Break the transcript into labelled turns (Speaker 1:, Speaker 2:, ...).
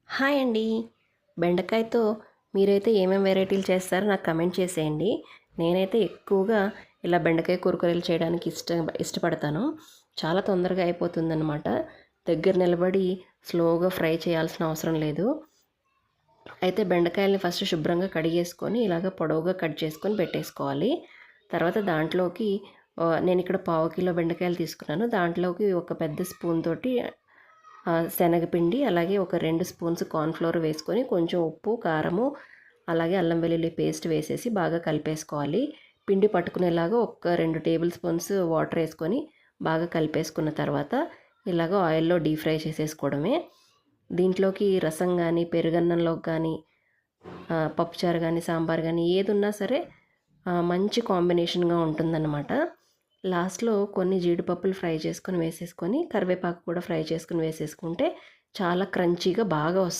Speaker 1: Hi అండి. బెండకాయతో మీరైతే ఏమేం వెరైటీలు చేస్తారో నాకు కమెంట్ చేసేయండి. నేనైతే ఎక్కువగా ఇలా బెండకాయ కూరలు చేయడానికి ఇష్టపడతాను. చాలా తొందరగా అయిపోతుందనమాట. దగ్గర నిలబడి స్లోగా ఫ్రై చేయాల్సిన అవసరం లేదు. అయితే బెండకాయలని ఫస్ట్ శుభ్రంగా కడిగేసుకొని ఇలాగ పొడవుగా కట్ చేసుకొని పెట్టేసుకోవాలి. తర్వాత దాంట్లోకి నేను ఇక్కడ పావు కిలో బెండకాయలు తీసుకున్నాను. దాంట్లోకి ఒక పెద్ద స్పూన్ తోటి శనగపిండి, అలాగే ఒక 2 స్పూన్స్ కార్న్‌ఫ్లోర్ వేసుకొని కొంచెం ఉప్పు, కారము, అలాగే అల్లం వెల్లుల్లి పేస్ట్ వేసేసి బాగా కలిపేసుకోవాలి. పిండి పట్టుకునేలాగా ఒక 2 టేబుల్ స్పూన్స్ వాటర్ వేసుకొని బాగా కలిపేసుకున్న తర్వాత ఇలాగ ఆయిల్‌లో డీప్ ఫ్రై చేసేసుకోవడమే. దీంట్లోకి రసం కానీ, పెరుగన్నంలోకి కానీ, పప్పుచారు కానీ, సాంబార్ కానీ ఏదున్నా సరే మంచి కాంబినేషన్‌గా ఉంటుందన్నమాట. లాస్ట్‌లో కొన్ని జీడిపప్పులు ఫ్రై చేసుకొని వేసేసుకొని, కరివేపాకు కూడా ఫ్రై చేసుకొని వేసేసుకుంటే చాలా క్రంచీగా బాగా వస్తాయి.